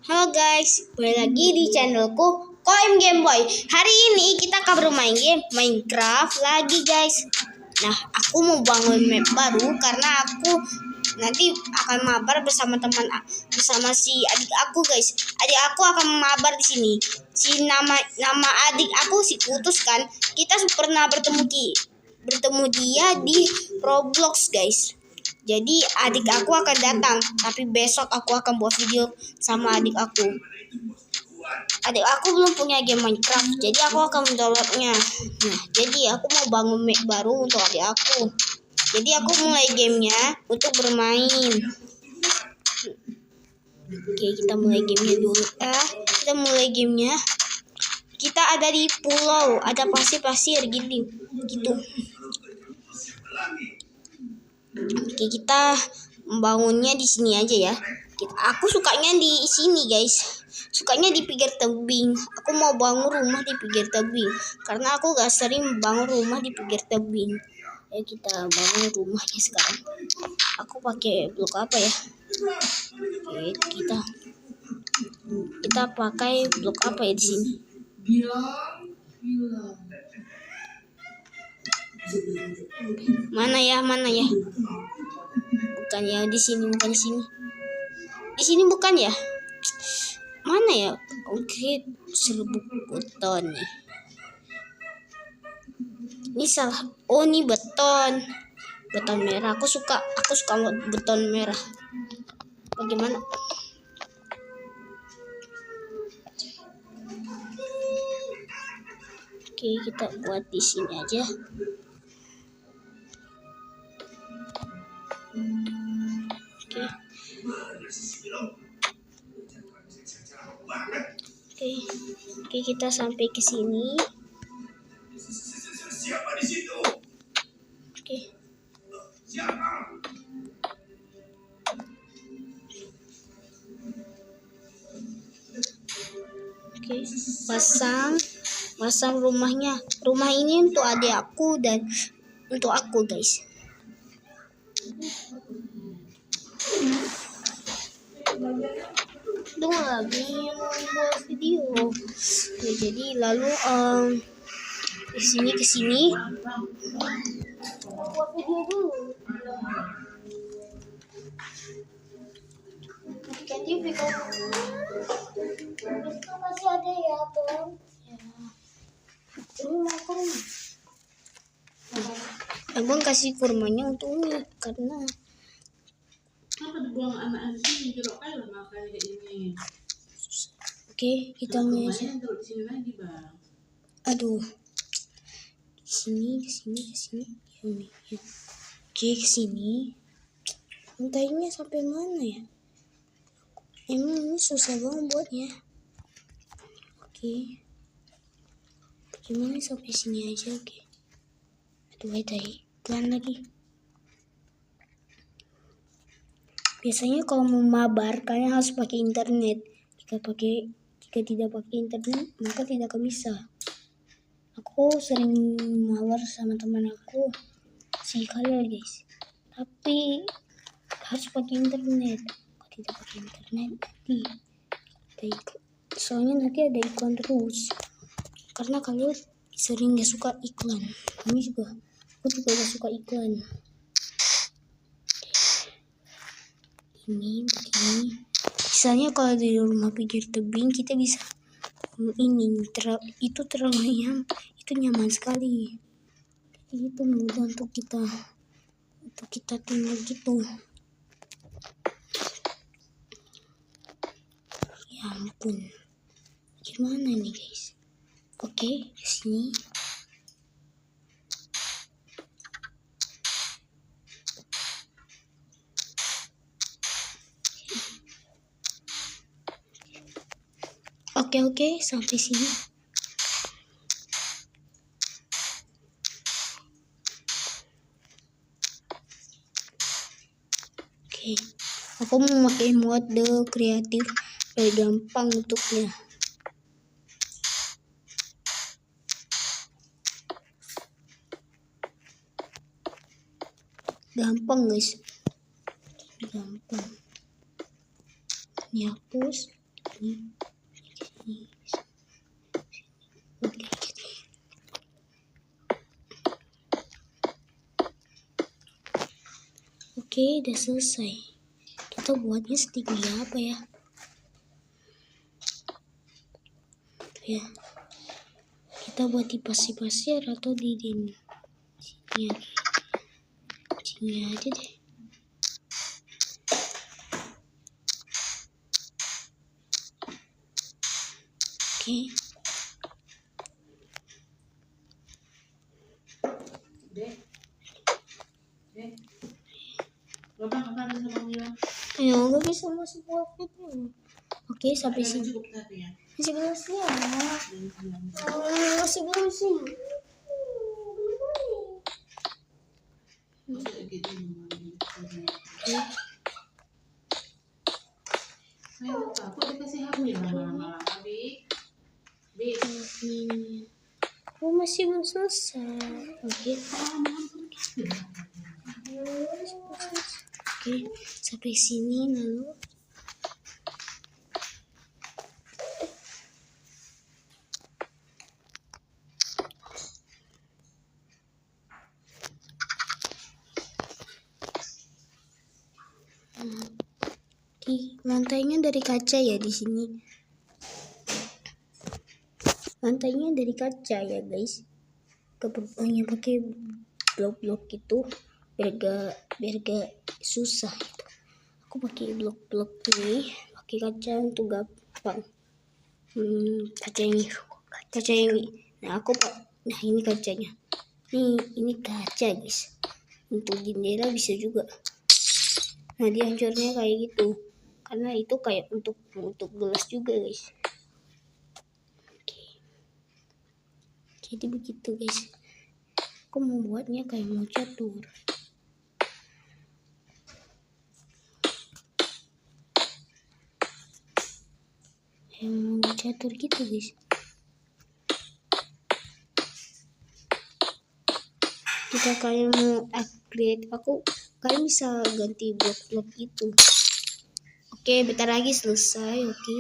Halo guys, balik lagi di channelku Koim Gameboy. Hari ini kita akan bermain game Minecraft lagi guys. Nah, aku mau bangun map baru karena aku nanti akan mabar bersama si adik aku guys. Adik aku akan mabar di sini. Nama adik aku si Kutus kan. Kita pernah bertemu dia di Roblox guys. Jadi adik aku akan datang, tapi besok aku akan buat video sama adik aku. Adik aku belum punya game Minecraft, jadi aku akan mendownloadnya. Nah, jadi aku mau bangun map baru untuk adik aku. Jadi aku mulai gamenya untuk bermain. Oke, kita mulai gamenya dulu. Kita mulai gamenya. Kita ada di pulau, ada pasir-pasir gitu. Oke, kita membangunnya di sini aja ya. Aku sukanya di sini guys. Sukanya di pinggir tebing. Aku mau bangun rumah di pinggir tebing karena aku gak sering bangun rumah di pinggir tebing. Ya, kita bangun rumahnya sekarang. Aku pakai blok apa ya? Oke, kita pakai blok apa ya di sini? Mana ya? Bukan ya, di sini. Di sini bukan ya? Mana ya? Oke, serbuk beton nih. Ini salah. Oh, ini beton merah. Aku suka beton merah. Bagaimana? Oke, kita buat di sini aja. Oke, kita sampai ke sini. Oke. Oke, pasang rumahnya. Rumah ini untuk adik aku dan untuk aku, guys. Tunggu lagi buat video. Oke, jadi lalu ke sini. Buat video dulu. Jadi video itu masih ada ya, Bang. Ya. Ini makan. Abang kasih kurmanya untuk Umi karena buang anak sini jeruk kayu makanya kayak ini. Oke, kita mulai aja. Aduh. Ke sini. Ya. Oke, ke sini. Lantainya sampai mana ya? Emang ini susah banget buatnya. Oke. Gimana sampai sini aja, oke. Aduh, pelan lagi. Biasanya kalau mau mabar kalian harus pakai internet. Jika tidak pakai internet maka tidak akan bisa. Aku sering mabar sama teman aku sekali guys. Tapi harus pakai internet. Kalau tidak pakai internet soalnya nanti ada iklan terus. Karena kalian sering gak suka iklan. Aku juga gak suka iklan. Ini begini. Misalnya kalau di rumah pinggir tebing kita bisa itu terlalu nyaman sekali. Jadi itu mudah untuk kita tinggal gitu. Ya ampun. Gimana nih guys? Oke, di sini. Oke, sampai sini. Oke, aku mau pakai mode kreatif biar gampang untuknya. Gampang guys. gampang. Ini hapus, ini. Oke, udah selesai. Kita buatnya setinggi apa ya? Ya, kita buat di pasir-pasir atau di sini aja deh. Oke. Lubang apa ada lubang bilang? Ya, nggak bisa masuk buat itu. Oke, sampai sini. Cukup tadi ya. Masih belum siap. Masih belum siap. Masuk gitu. Ayo, aku dikasih HP lama-lama. Abi. Bi. Oh, masih belum selesai. Oke. Oke, sampai sini lalu. Oke, lantainya dari kaca ya di sini. Lantainya dari kaca ya guys. Hanya pakai blok-blok itu biar gak susah gitu. Aku pakai blok-blok ini, pakai kaca untuk gampang. Kaca ini. Nah ini kacanya. Ini kaca guys. Untuk jendela bisa juga. Nah dihancurnya kayak gitu. Karena itu kayak untuk gelas juga guys. Jadi begitu guys. Aku membuatnya kayak mau catur. Yang mau catur gitu guys. Kita kayak mau upgrade. Kalian bisa ganti blok-blok itu. Oke, bentar lagi selesai. Oke.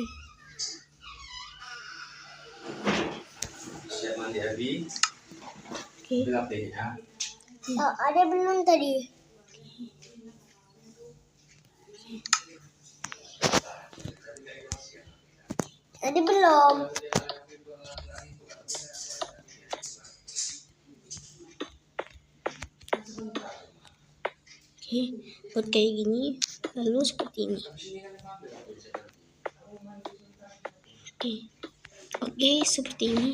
Siap mandi Abi. Oke. Ya. Oh, ada belum tadi? Tadi belum. Oke, buat kayak gini, lalu seperti ini. Oke, seperti ini.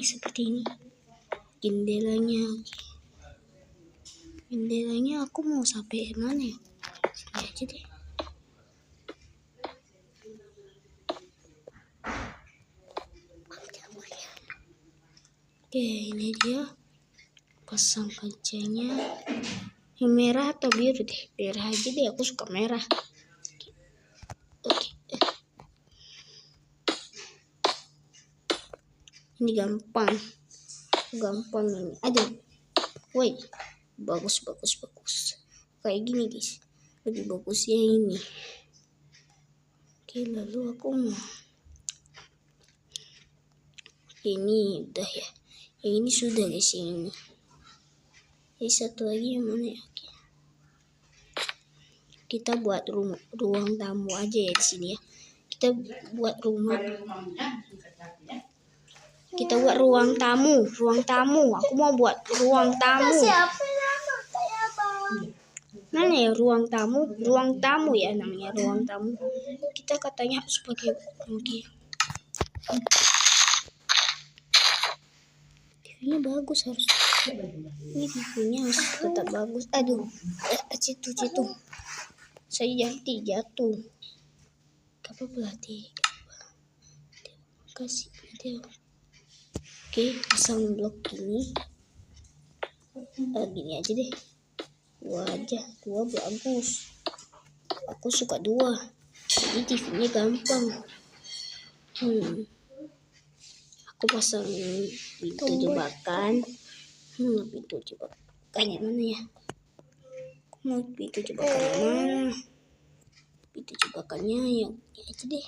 Jendelanya aku mau sampai mana ya? Sini aja deh. Oke, ini dia pasang kacanya. Yang merah atau biru deh? Merah aja deh, aku suka merah. Oke. Ini gampang ini. Aduh, woi, bagus. Kayak gini guys, lebih bagusnya ini. Oke, lalu aku mau ini udah ya. Yang ini sudah guys, yang ini. Jadi satu lagi yang mana ya? Oke. Kita buat ruang tamu aja ya di sini ya. Kita buat ruang tamu. Aku mau buat ruang tamu. Mana ya ruang tamu ya namanya ruang tamu. Kita katanya harus pakai TV-nya bagus harus. Ini TV-nya harus tetap bagus. Aduh, situ. Saya jatuh. Apa pelatih? Kasih dia. Oke, pasang blok ini. Gini aja deh. Dua bagus. Aku suka 2. Ini TV-nya gampang. Aku pasang pintu jebakan. Pintu jebakannya mana ya? Aku mau pintu jebakan mana? jebakannya yang ini aja deh.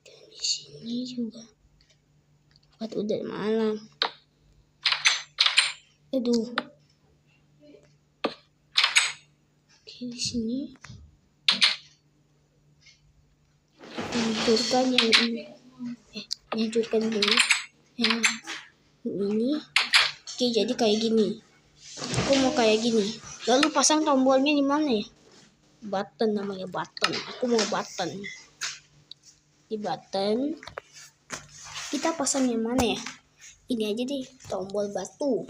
Dan di sini juga. Udah malam. Aduh. Oke, di sini. Hancurkan yang ini. Hancurkan dulu. Yang ini. Oke, jadi kayak gini. Aku mau kayak gini. Lalu pasang tombolnya di mana ya? Button namanya, button. Aku mau button. Di button. Kita pasang yang mana ya? Ini aja deh, tombol batu.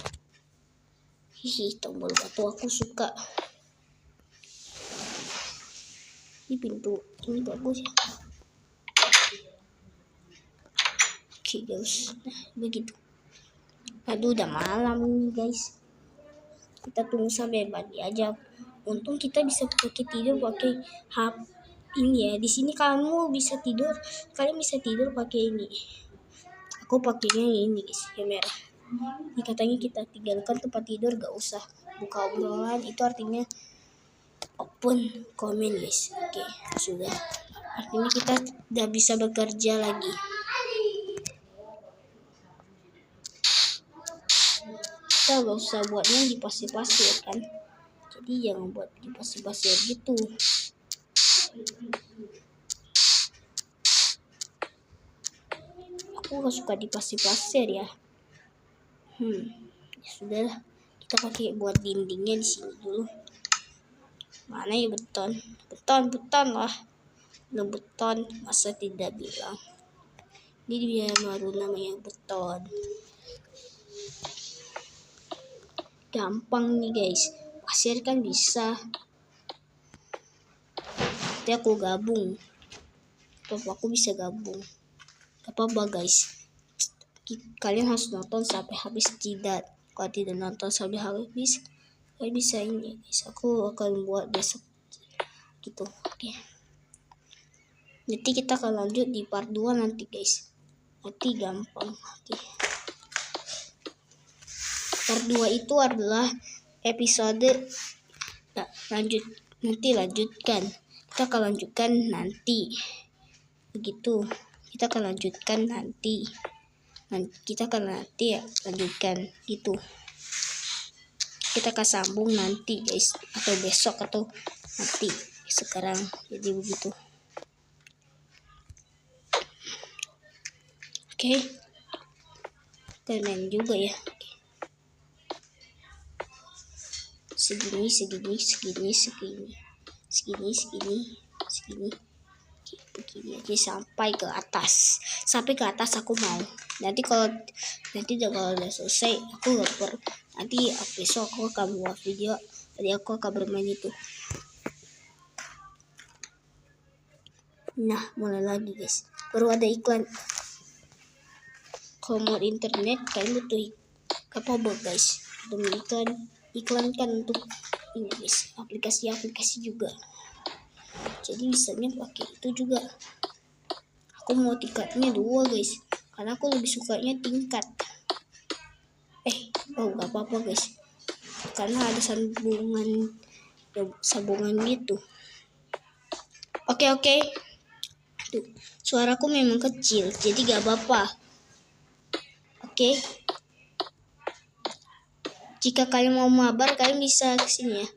Hihi, tombol batu aku suka. Ini pintu, ini bagus ya. Oke guys, nah begitu. Aduh, udah malam nih guys. Kita tunggu sampai pagi aja. Untung kita bisa pakai tidur pakai HP ini ya. Di sini kamu bisa tidur, kalian bisa tidur pakai ini. Aku pakainya yang ini guys, yang merah. Ini katanya kita tinggalkan tempat tidur, gak usah buka obrolan. Itu artinya open comment guys. Oke, sudah. Artinya kita udah bisa bekerja lagi. Kita gak usah buatnya di pasir-pasir kan. Jadi jangan buat di pasir-pasir gitu. Aku gak suka di pasir-pasir ya. Ya sudah, kita pakai buat dindingnya di sini dulu. Mana ya beton? Beton lah. Nah, beton masa tidak bilang. Ini dia baru namanya beton. Gampang nih guys. Pasir kan bisa. Nanti aku gabung. Aku bisa gabung. Gak apa-apa guys. Kalian harus nonton sampai habis. Tidak. Kalau tidak nonton sampai habis, kalian bisa ini guys. Aku akan buat besok gitu. Oke. Nanti kita akan lanjut di part 2 nanti guys. Nanti gampang. Oke. Part 2 itu adalah episode lanjutkan. Kita akan lanjutkan nanti. Begitu. Kita akan lanjutkan nanti. Lanjutkan gitu. Kita akan sambung nanti guys, atau besok atau nanti. Sekarang jadi begitu. Oke. Keren juga ya. Segini. Begini aja sampai ke atas. Aku mau. Nanti kalau udah selesai, aku nanti besok aku akan buat video. Tadi aku akan bermain itu. Nah, mulai lagi guys. Baru ada iklan. Kalau mau internet, kalian butuh apa guys? Demi iklankan untuk ini guys, aplikasi juga. Jadi bisanya pakai itu juga. Aku mau tingkatnya 2 guys, karena aku lebih sukanya tingkat. Gak apa-apa guys, karena ada sambungan gitu. Oke. Tuh, suaraku memang kecil, jadi gak apa-apa. Oke. Jika kalian mau mabar, kalian bisa kesini ya.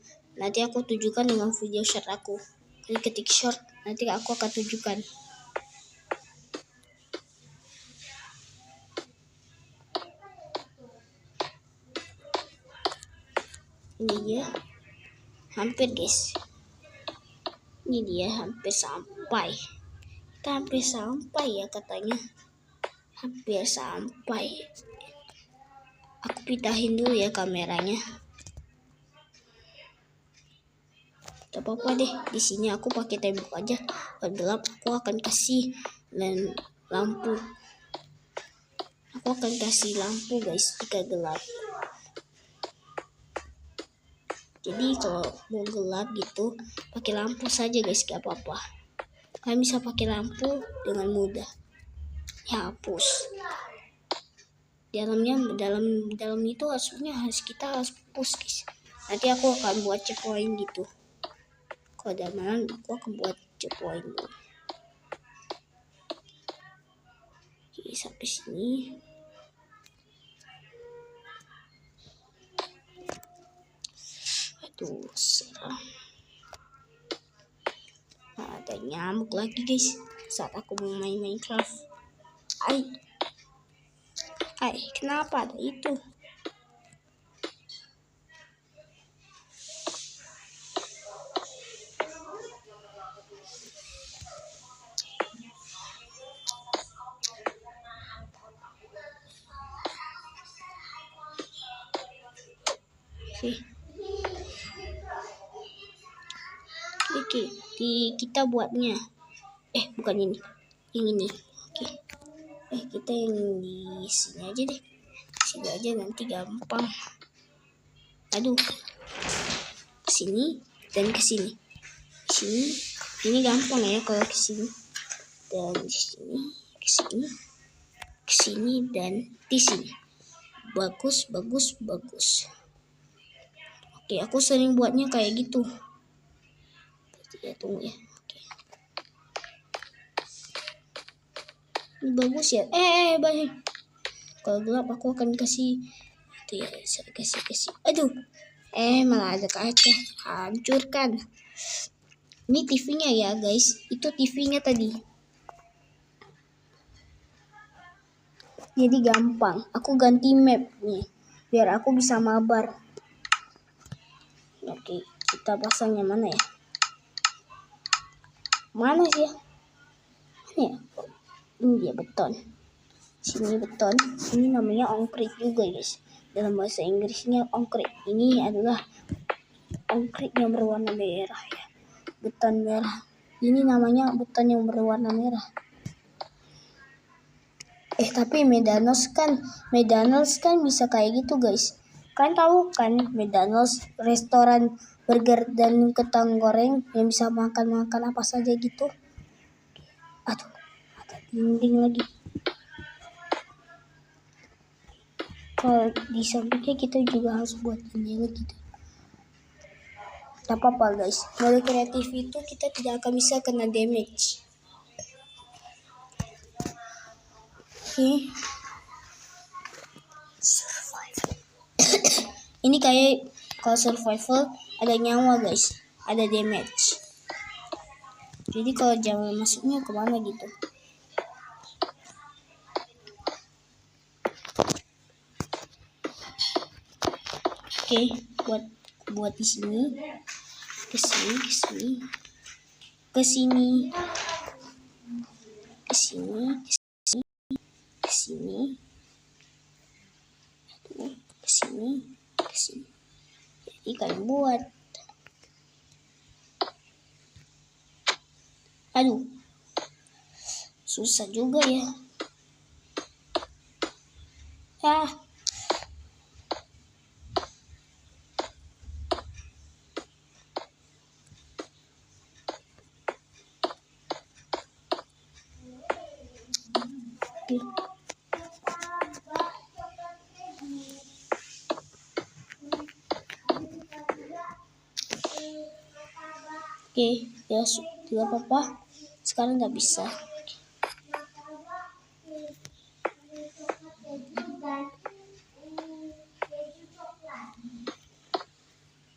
Nanti aku tunjukkan dengan video short aku. Kalian ketik short, nanti aku akan tunjukkan. Ini dia. Hampir guys. Ini dia hampir sampai. Kita hampir sampai ya katanya. Hampir sampai. Aku pindahin dulu ya kameranya. Gak apa-apa deh. Di sini aku pakai tembok aja. Kalau gelap aku akan kasih lampu. Aku akan kasih lampu guys jika gelap. Jadi kalau mau gelap gitu, pakai lampu saja guys, gak apa-apa. Kalian bisa pakai lampu dengan mudah. Hapus. dalam itu kita harus push guys. Nanti aku akan buat checkpoint gitu. Kalau ada malam aku akan buat checkpoint dulu. Oke, sampai sini. Aduh, serah. Nah, ada nyamuk lagi guys saat aku mau main Minecraft. Kenapa ada itu? Oke, kita buatnya. Bukan ini. Yang ini. Oke. Kita yang di sini aja deh. Sini aja nanti gampang. Aduh. Kesini dan kesini. Sini. Ini gampang ya kalau kesini. Dan di sini, kesini, kesini dan di sini. Bagus. Oke, aku sering buatnya kayak gitu. Ya, tunggu ya. Oke. Ini bagus ya. Baik. Kalau gelap aku akan kasih itu ya. Saya kasih. Aduh. Malah ada kaca. Hancurkan. Ini TV-nya ya, guys. Itu TV-nya tadi. Jadi gampang. Aku ganti map nih. Biar aku bisa mabar. Oke, kita pasangnya mana ya? Mana sih ya? Mana ya? Ini dia beton. Sini beton. Ini namanya ongkrit juga guys. Dalam bahasa Inggrisnya ongkrit. Ini adalah ongkrit yang berwarna merah ya. Beton merah. Ini namanya beton yang berwarna merah. Tapi McDonald's kan bisa kayak gitu guys. Kan tahu kan McDonald's restoran burger dan kentang goreng yang bisa makan apa saja gitu. Aduh, ada dinding lagi. Kalau di sampingnya kita juga harus buat jendela gitu. Tak apa-apa guys. Mode kreatif itu kita tidak akan bisa kena damage. Oke. Ini kayak kalau survival ada nyawa guys, ada damage. Jadi kalau jalan masuknya kemana gitu. Oke, buat di sini, ke sini. Jadi kalian buat. Aduh, susah juga ya. Oke, ya tidak apa-apa. Sekarang nggak bisa.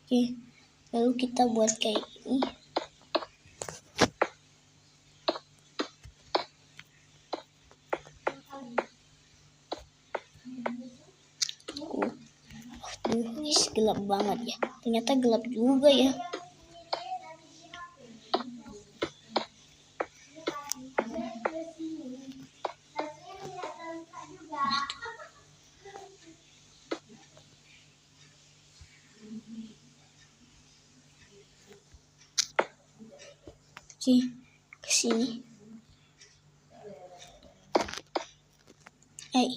Oke, lalu kita buat kayak ini. Gelap banget ya. Ternyata gelap juga ya. Oke, kesini. Oke.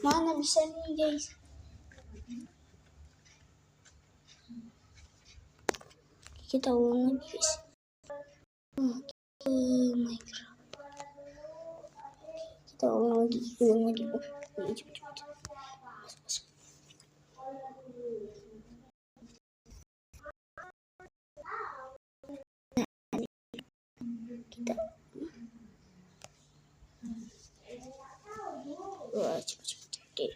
Mana bisa nih guys? kita ulang lagi guys. Minecraft. Kita ulang lagi. Cepet. Masuk. Kita cepet. Oke.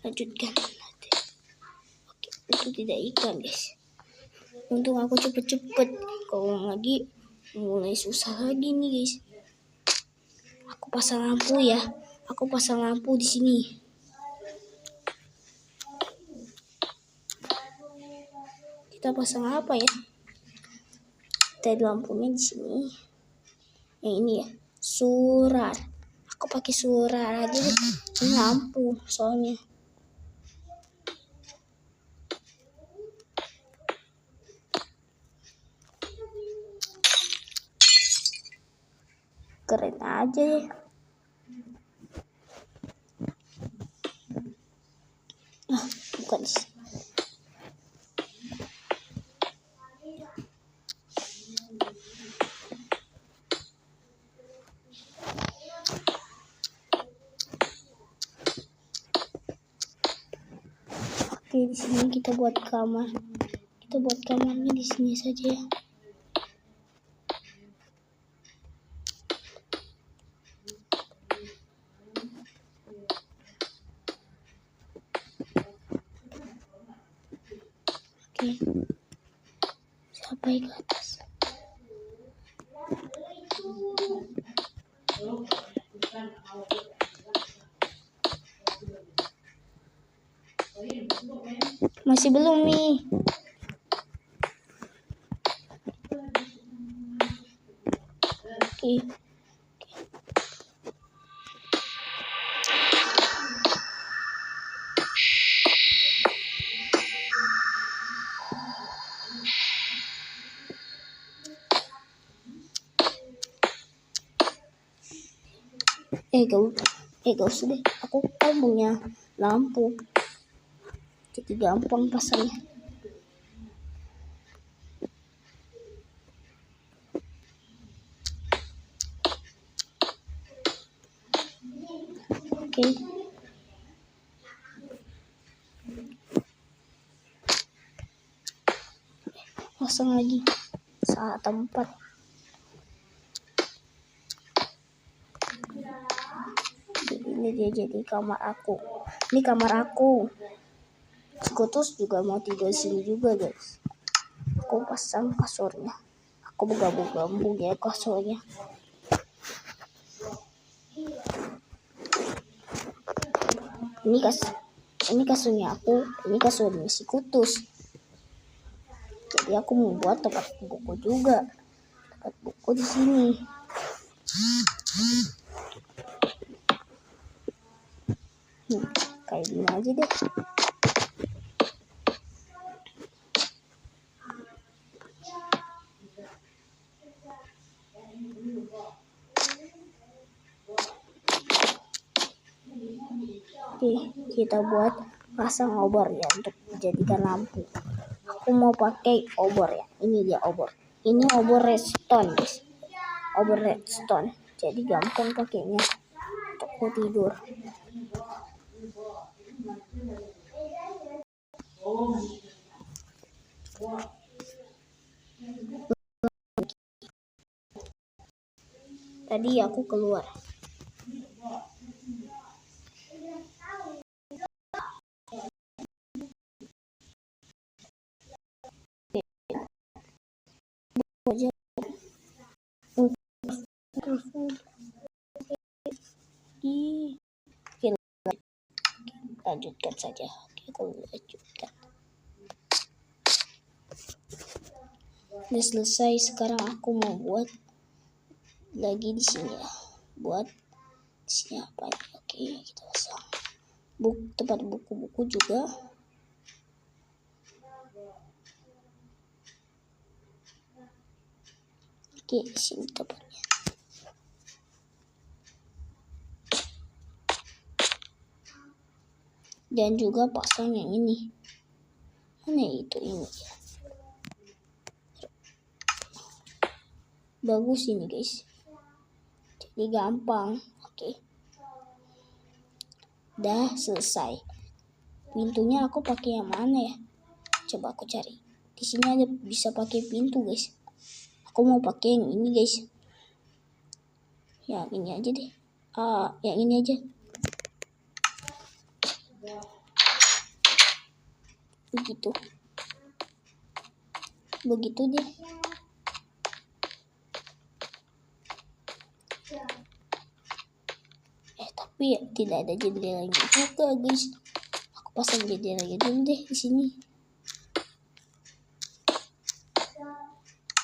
Lanjutkan. Oke, itu tidak ikan guys. Untung aku cepet. Kalau lagi mulai susah lagi nih guys. Aku pasang lampu ya. Aku pasang lampu di sini. Kita pasang apa ya? Kita lampunya di sini. Yang ini ya, surar. Aku pakai surar aja deh. Ini lampu soalnya. Keren aja ya. Bukan sih. Oke, di sini kita buat kamar. Kita buat kamarnya di sini saja ya. Oke. Sampai ke atas. Masih belum nih. Oke. Gak usah deh. Aku kan punya lampu. Jadi gampang pasangnya. Oke. Pasang lagi. Salah tempat. Ini dia jadi kamar aku. Ini kamar aku. Skutus juga mau tidur sini juga guys. Aku pasang kasurnya. Aku bergabung ya kasurnya. Ini kasurnya aku. Ini kasurnya si Kutus. Jadi aku mau buat tempat buku juga. Tempat buku di sini. Kayak gini aja deh. Oke, kita buat pasang obor ya untuk dijadikan lampu. Aku mau pakai obor ya. Ini dia obor. Ini obor redstone guys. Obor redstone. Jadi gampang pakainya untuk aku tidur. Tadi aku keluar. Lanjutkan saja. Kita lanjutkan. Udah selesai. Sekarang aku mau buat lagi di sini ya. Buat di sini apa ya? Oke, kita pasang tempat buku-buku juga. Oke, di sini tempatnya. Dan juga pasang yang ini. Mana itu ini ya? Bagus ini guys. Jadi gampang. Oke. Udah selesai. Pintunya aku pakai yang mana ya? Coba aku cari. Di sini ada bisa pakai pintu guys. Aku mau pakai yang ini guys. Yang ini aja deh. Yang ini aja. Begitu deh. Tapi ya, tidak ada jendelanya juga guys. Aku pasang jendelanya dulu deh di sini.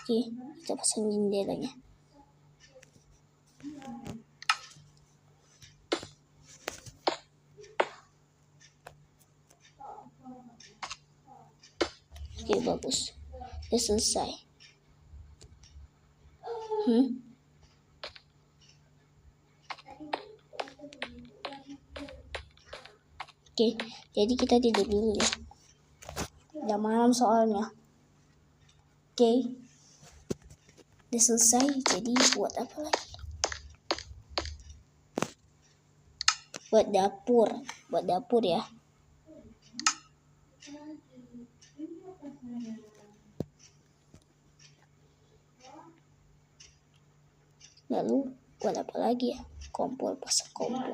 Oke, kita pasang jendelanya. Oke, bagus. Udah selesai. Oke, jadi kita tidur dulu ya. Udah malam soalnya. Oke. Udah selesai, jadi buat apa lagi? Buat dapur ya. Lalu buat apa lagi ya? Kompor, pasang kompor.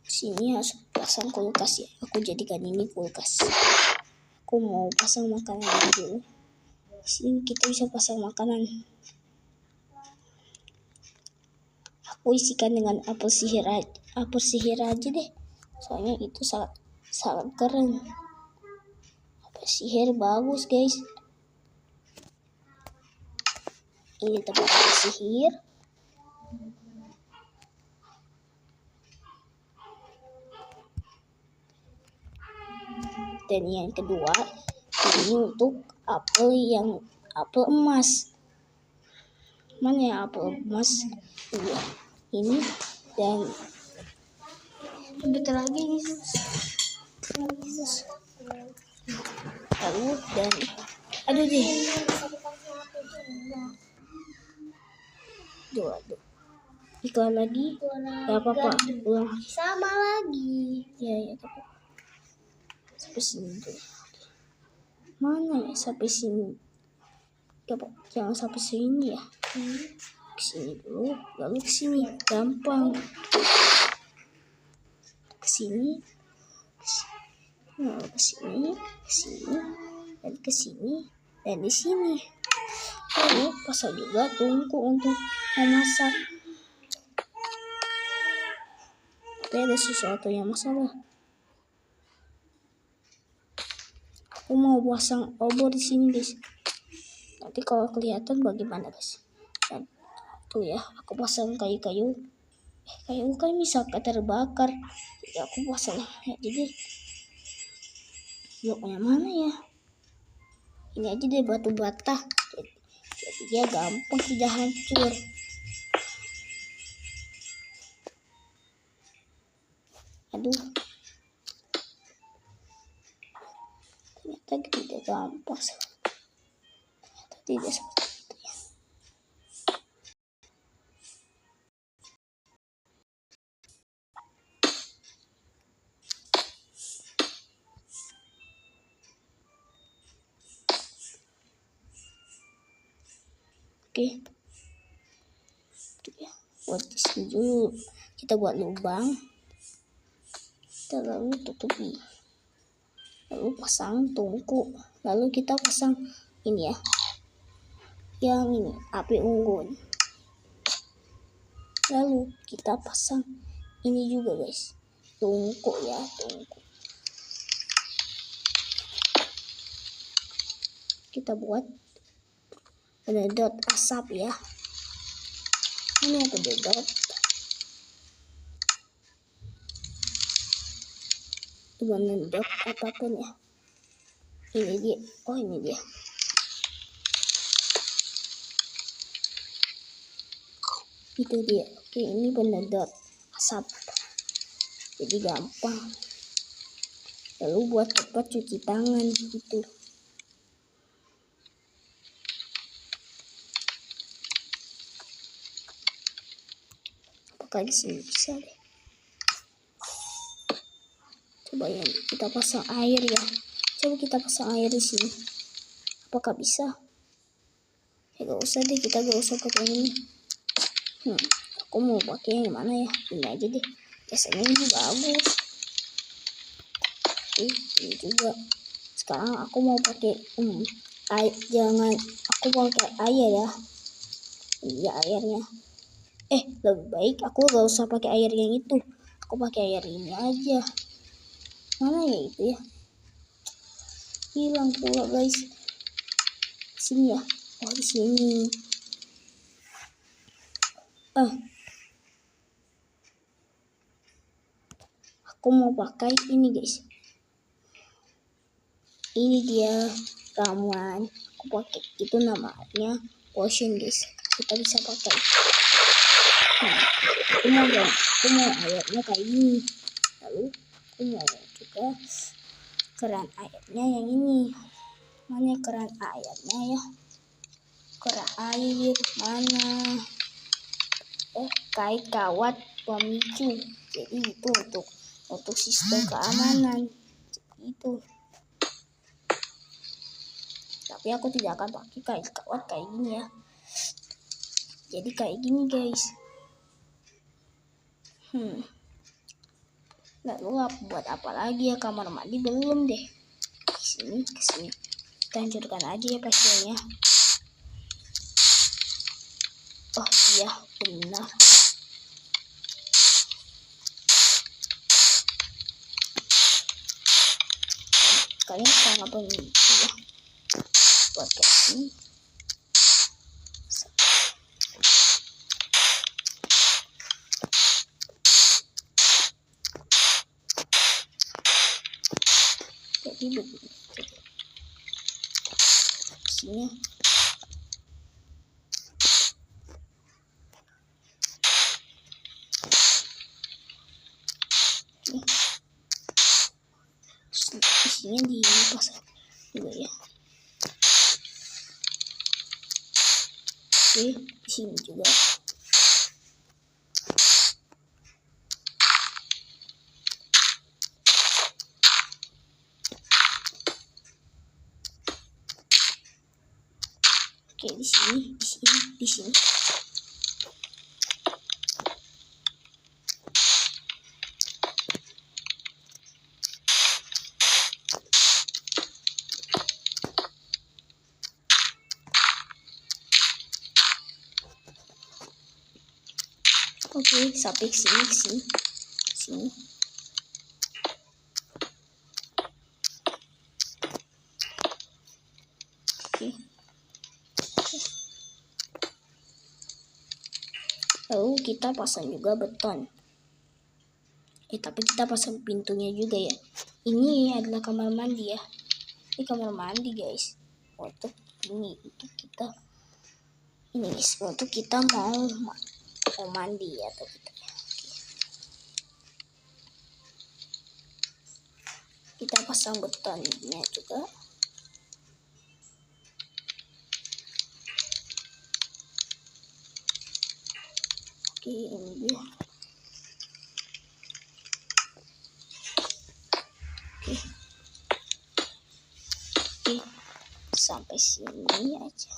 Sini harus pasang kulkas ya. Aku jadikan ini kulkas. Aku mau pasang makanan dulu. Sini kita bisa pasang makanan. Aku isikan dengan apel sihir aja deh. Soalnya itu sangat keren. Apel sihir bagus guys. Ini tempat apel sihir. Dan yang kedua, ini untuk apel emas. Mana ya apel emas? Ini dan bentar lagi ini. Lalu dan aduh deh. Aduh. Iklan lagi. Gak apa-apa. Ulang. Sama lagi. Ya. Sampai sini dulu. Mana ya sampai sini? Jangan sampai sini ya. Kesini dulu, lalu kesini. Gampang. Kesini. Nah, kesini, dan kesini, dan di sini. Lalu pasang juga tungku untuk memasak. Tapi ada sesuatu yang masalah. Aku mau pasang obor di sini guys. Nanti kalau kelihatan bagaimana guys. Dan tuh ya, aku pasang kayu-kayu. Kayu kan bisa terbakar. Jadi aku pasang ya, jadi bloknya mana ya? Ini aja deh batu bata. Jadi dia gampang tidak hancur. Aduh. Ternyata tidak gampang. Ternyata tidak seperti itu ya. Oke. Itu ya. Buat di sini dulu. Kita buat lubang. Kita lalu tutupi. Lalu pasang tungku. Lalu kita pasang ini ya. Yang ini api unggun. Lalu kita pasang ini juga guys. Tungku ya, tungku. Kita buat pedot asap ya. Ini pedot. Menendok apapun ya. Ini dia. Oh, ini dia. Itu dia. Oke, ini penedot asap. Jadi gampang. Lalu buat cepat cuci tangan gitu. Apakah di sini bisa deh? Coba ya kita pasang air ya. Coba kita pasang air di sini. Apakah bisa? Ya gak usah deh, kita gak usah pakai ini. Aku mau pakai yang mana ya? Ini aja deh. Biasanya ini bagus. Ini juga. Sekarang aku mau pakai air. Jangan aku pakai air ya. Iya airnya. Lebih baik aku gak usah pakai air yang itu. Aku pakai air ini aja. Mana ya itu ya? Hilang pula guys. Sini ya. Oh di sini. Aku mau pakai ini guys. Ini dia ramuan. Aku pakai itu namanya potion guys. Kita bisa pakai. Aku mau airnya kayak gini. Lalu aku mau juga keran airnya yang ini. Mana keran airnya ya? Keran air mana? Kayak kawat pemicu. Jadi itu untuk sistem keamanan. Itu. Tapi aku tidak akan pakai kayak kawat kayak gini ya. Jadi kayak gini guys. Lalu buat apa lagi ya? Kamar mandi belum deh. Kesini. Kita hancurkan aja ya pasirnya. Oh iya benar. Kalian sangat penting ya. Buat kayak gini. Jadi begini. Sini. Isinya dipasang juga ya. Oke, di sini juga. Oke, di sini. Oke, sampai sini. Oke. Lalu kita pasang juga beton. Tapi kita pasang pintunya juga ya. Ini adalah kamar mandi ya. Ini kamar mandi guys. Untuk kita mau mandi atau kita pasang betonnya juga. Oke, ini dia. Oke. Sampai sini aja.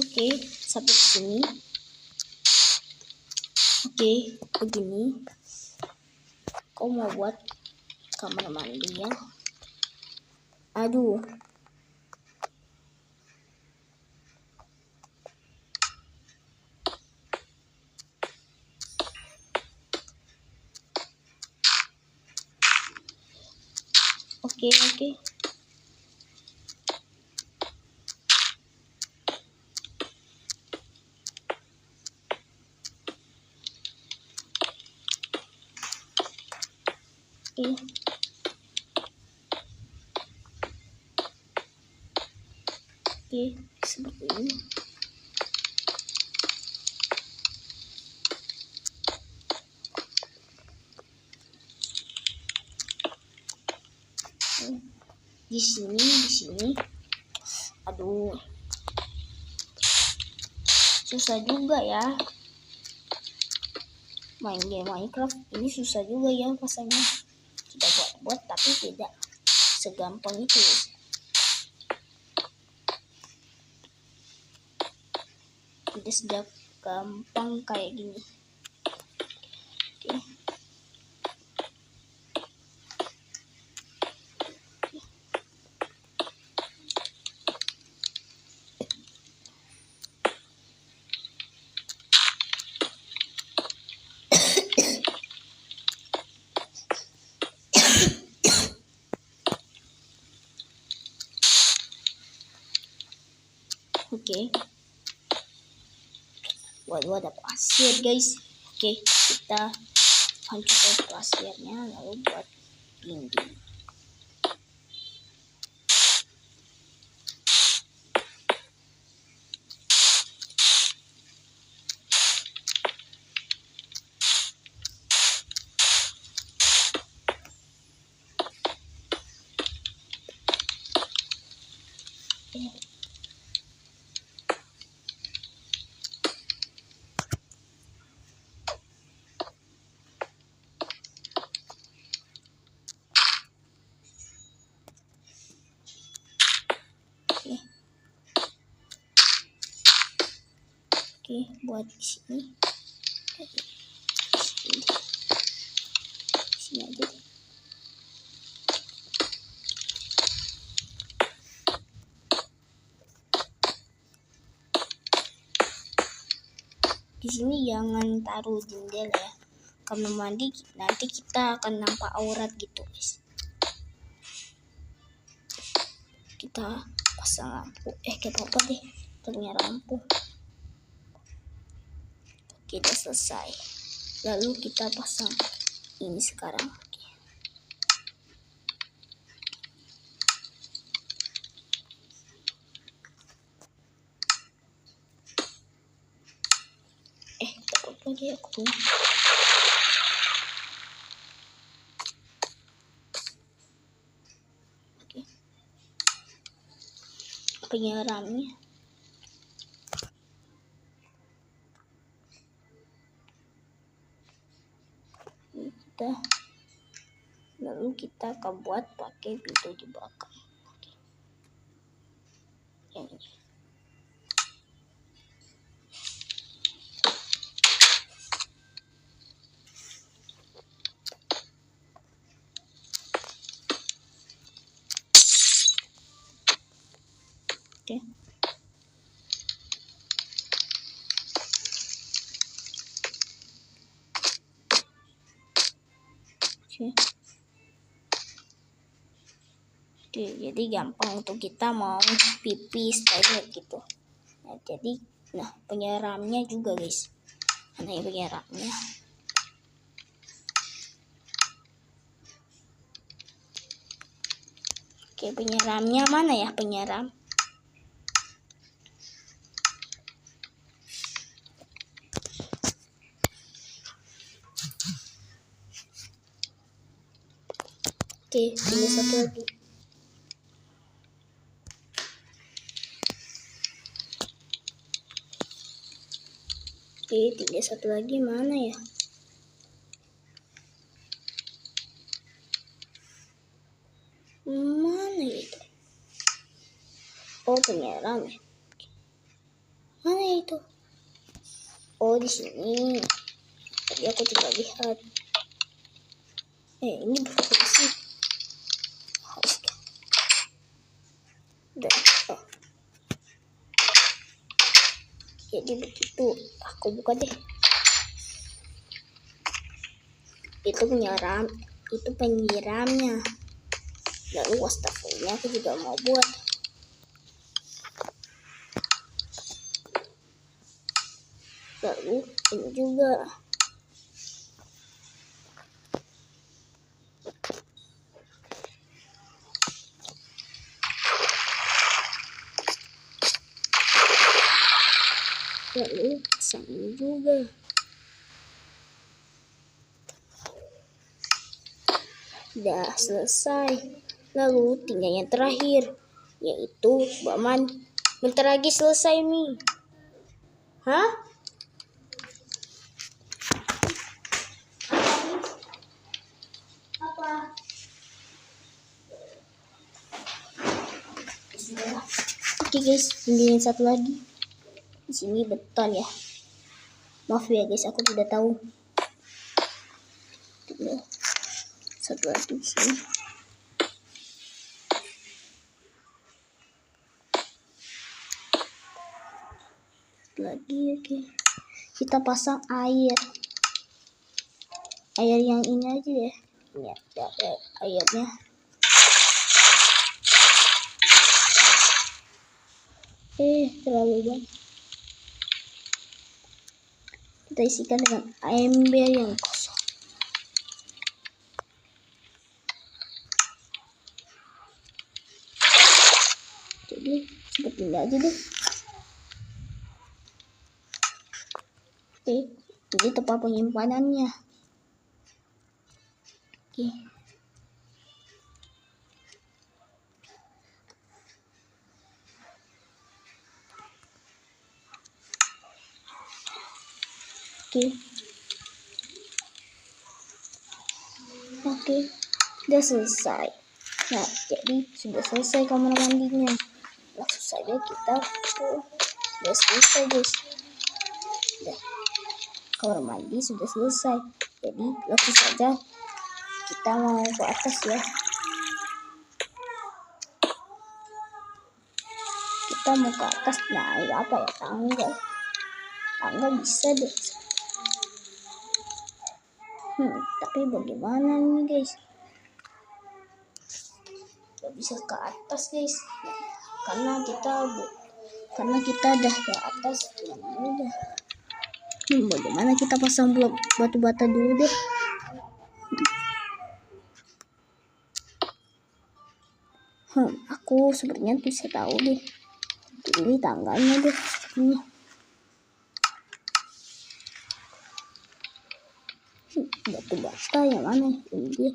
Oke, sampai sini. Oke, begini. Kau mau buat kamar mandi ya? Aduh. Oke. Oke. Oke, seperti ini. Di sini. Aduh. Susah juga ya. Main game Minecraft ini susah juga ya pasangnya. Kita buat tapi tidak segampang itu. Tidak segampang kayak gini. Oke. Oke. Waduh, ada pasir guys. Oke, kita hancurkan pasirnya lalu buat dinding. Oke, buat di sini. Sini aja deh. Di sini jangan taruh jendela ya. Kamar mandi nanti kita akan nampak aurat gitu guys. Kita pasang lampu. Gak apa-apa deh, kita punya lampu. Oke, udah selesai. Lalu kita pasang ini sekarang. Gak apa-apa deh, aku punya. Oke. Penyeramnya. Lalu kita akan buat pakai pintu di belakang. Oke. Yang ini. Oke. Oke, jadi gampang untuk kita mau pipis toilet gitu. Nah, jadi penyeramnya juga guys. Mana ya penyeramnya? Oke, penyeramnya mana ya penyeram? Oke, ini satu lagi. Oke, tinggal satu lagi mana ya? Mana itu? Oh, penyeram ya. Mana itu? Oh, di sini. Tadi aku tidak lihat. Ini berfungsi. Jadi begitu, aku buka deh. Itu penyiramnya. Lalu wastafelnya aku juga mau buat. Lalu ini juga. Lalu pasang ini juga. Sudah selesai. Lalu tinggal yang terakhir, yaitu Baman. Bentar lagi selesai nih. Hah? Apa? Oke guys, ini yang satu lagi. Di sini beton ya. Maaf ya guys, aku tidak tahu. Satu lagi di sini. Lagi oke. Kita pasang air yang ini aja ya. Ini ada airnya. Terlalu banyak. Kita isikan dengan ember yang kosong. Jadi seperti ini aja deh. Oke, jadi tempat penyimpanannya. Oke. Oke, udah selesai. Nah, jadi sudah selesai kamar mandinya. Langsung saja kita udah selesai guys. Udah, kamar mandi sudah selesai. Jadi langsung saja kita mau ke atas ya. Kita mau ke atas. Nah, apa ya, tangga bisa deh. Tapi bagaimana nih guys? Gak bisa ke atas guys, karena kita udah ke atas. Udah. Bagaimana kita pasang blok batu bata dulu deh. Aku sebenarnya bisa tahu deh. Ini tangganya deh. Batu bata yang mana? Ini dia.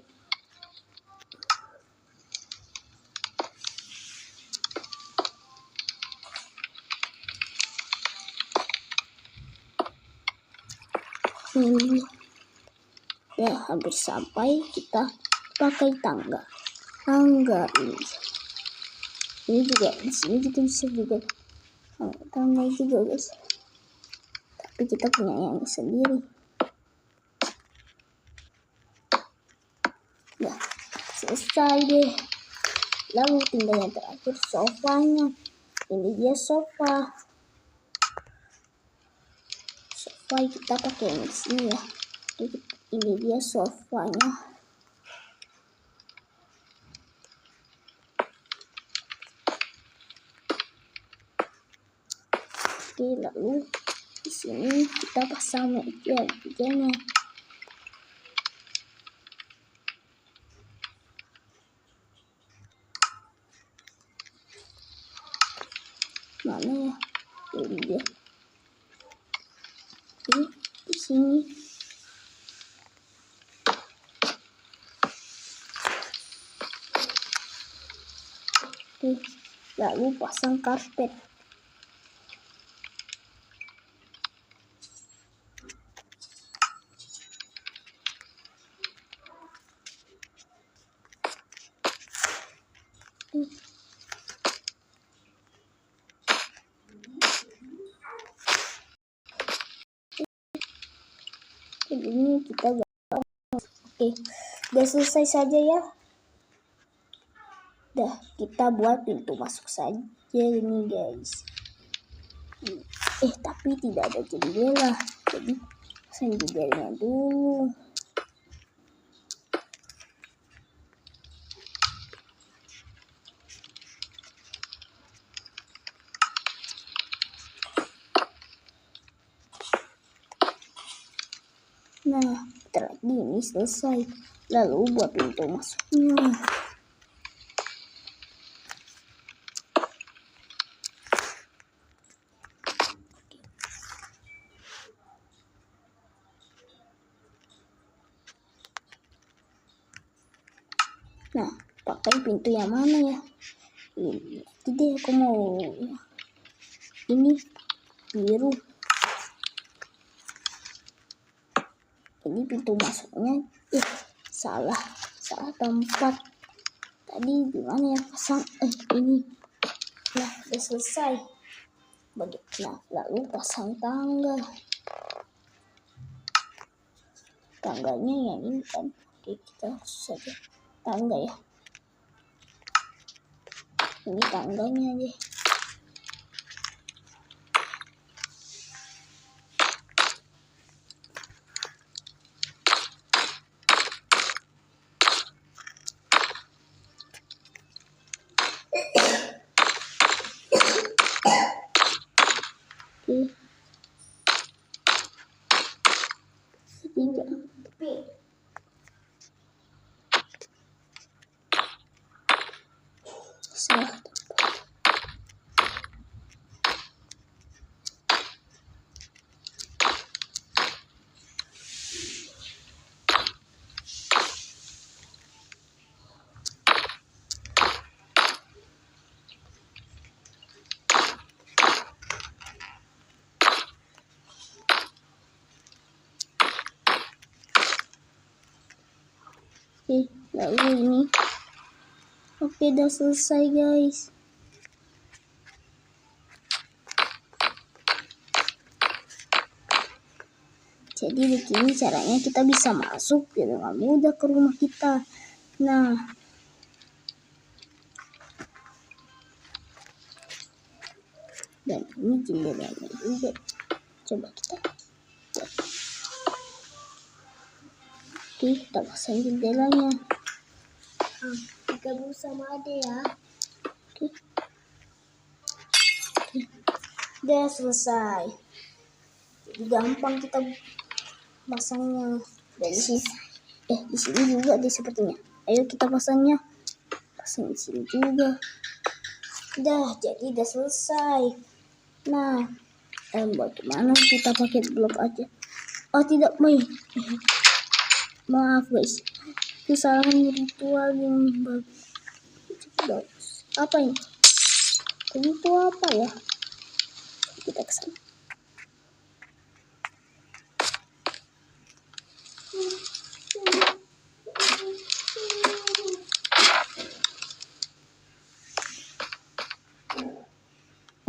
Ini ya hampir sampai. Kita pakai tangga ini juga. Di sini kita bisa juga tangga juga guys, tapi kita punya yang sendiri. Nah, selesai deh. Lalu tinggal yang terakhir, sofanya. Ini dia sofa kita pakai yang di sini ya. Ini dia sofanya. Oke, lalu di sini kita pasang mejanya. Mana ya? Ini dia. Di sini. Oke, lalu pasang karpet. Ini kita oke, udah selesai saja ya. Udah, kita buat pintu masuk saja ini guys. Tapi tidak ada jendela, jadi pasang jendelanya dulu. Nah, lagi ini selesai. Lalu buat pintu masuknya. Tapi pintu yang mana ya? Ini deh, aku mau ini biru. Ini pintu masuknya. Salah tempat. Tadi gimana ya pasang? Ini. Nah, udah selesai. Nah, lalu pasang tangga. Tangganya yang ini kan. Oke, kita langsung saja tangga ya. Ini tangganya deh. Oke. Tiga. Salah tempat. Oke, lalu ini. Oke, udah selesai guys. Jadi begini caranya kita bisa masuk dengan mudah ke rumah kita. Nah, dan ini jendelanya juga. Coba kita. Oke, kita pasang jendelanya. Gabung sama Ade ya. Oke. Udah selesai. Jadi gampang kita pasangnya. Dari sini. Di sini juga deh sepertinya. Ayo kita pasangnya. Pasang di sini juga. Jadi udah selesai. Nah, bagaimana kita pakai blok aja? Oh tidak, maaf guys. Kesalahan ritual yang bagus. Apa ini? Itu apa ya? Kita kesana.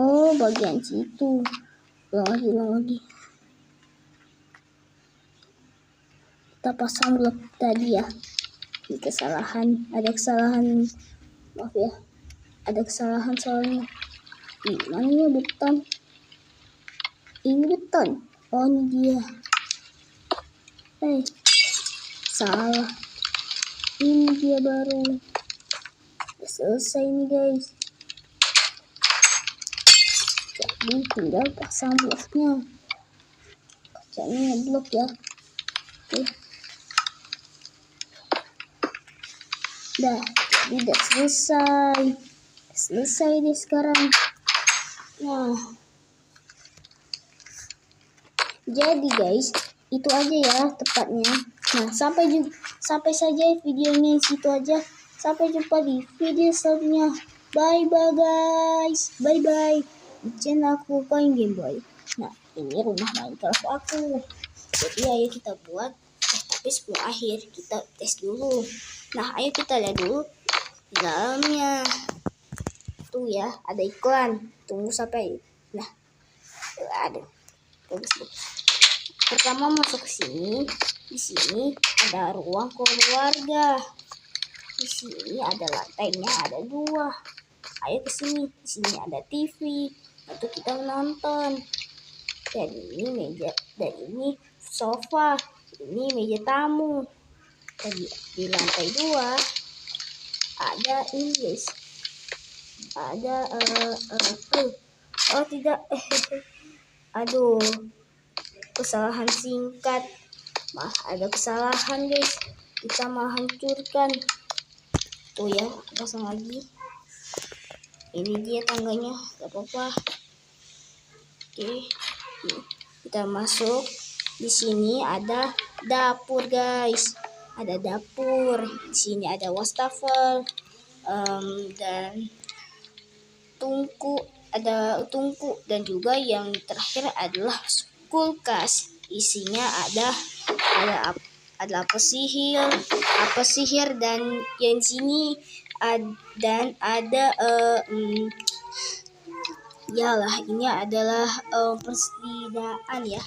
Oh, bagian situ. Ulang lagi. Kita pasang blok tadi ya. Ini ada kesalahan. Maaf ya. Ada kesalahan soalnya. Mana ya beton? Ini beton. Oh, ini dia. Salah. Ini dia baru. Udah selesai nih guys. Jadi tinggal pasang bloknya. Kacanya blok ya. Oke. Jadi udah selesai. Selesai deh sekarang. Nah, jadi guys, itu aja ya tepatnya. Nah, sampai saja videonya situ aja. Sampai jumpa di video selanjutnya. Bye bye guys. Bye bye. Di channel aku Koin Game Boy. Nah, ini rumah Minecraft aku. Jadi ayo kita buat. Tapi sebelum akhir kita tes dulu. Nah, ayo kita lihat dulu di dalamnya. Tuh ya, ada iklan. Tunggu sampai. Nah, aduh, bagus. Pertama masuk ke sini. Di sini ada ruang keluarga. Di sini ada lantainya, ada 2. Ayo ke sini. Di sini ada TV. Untuk kita menonton. Dan ini meja. Dan ini sofa. Ini meja tamu. Dan di lantai 2 ada ini guys. Ada oh tidak. Aduh. Kesalahan singkat. Ada kesalahan guys. Kita menghancurkan. Tuh ya, pasang lagi. Ini dia tangganya, gak apa-apa. Oke, kita masuk. Di sini ada dapur guys. Ada dapur. Di sini ada wastafel. dan tungku dan juga yang terakhir adalah kulkas. Isinya ada apa sihir dan yang sini dan ada yalah ini adalah persediaan ya.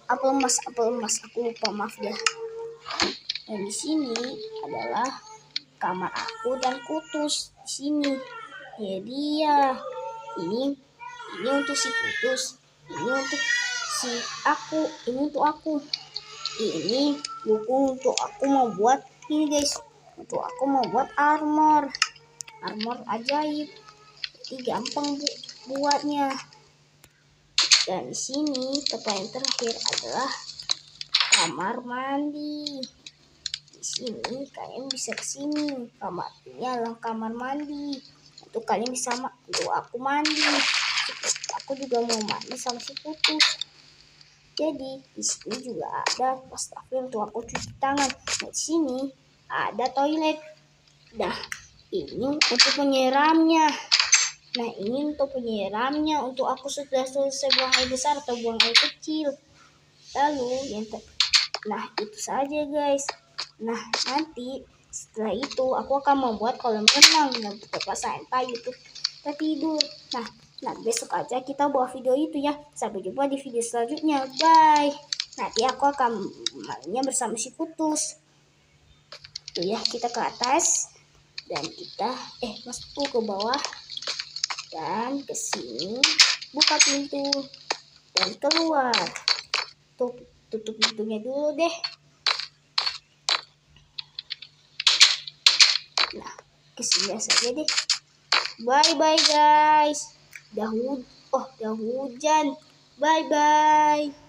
Apel emas aku lupa, maaf ya. Dan di sini adalah kamar aku dan Kutus di sini. Jadi ya ini untuk si Kutus, ini untuk si aku, ini untuk aku. Ini buku untuk aku mau buat ini guys. Untuk aku mau buat armor ajaib. Jadi gampang buatnya. Dan di sini tempat yang terakhir adalah kamar mandi. Di sini kalian bisa kesini. Ini adalah kamar mandi. Untuk kalian bisa untuk aku mandi. Aku juga mau mandi sama si Kutus. Jadi di sini juga ada wastafel untuk aku cuci tangan. Nah, di sini ada toilet. Nah, ini untuk penyiramnya. Untuk aku sudah selesai buang air besar atau buang air kecil. Lalu nah itu saja guys. Nah nanti setelah itu aku akan membuat kolam renang dan beberapa santai untuk kita tidur. Nah besok aja kita buat video itu ya. Sampai jumpa di video selanjutnya. Bye. Nanti aku akan mainnya bersama si Kutus. Tuh ya, kita ke atas dan kita masuk ke bawah dan ke sini, buka pintu dan keluar. Tutup pintunya dulu deh. Nah, kesini saja deh. Bye bye guys. Udah hujan. Bye bye.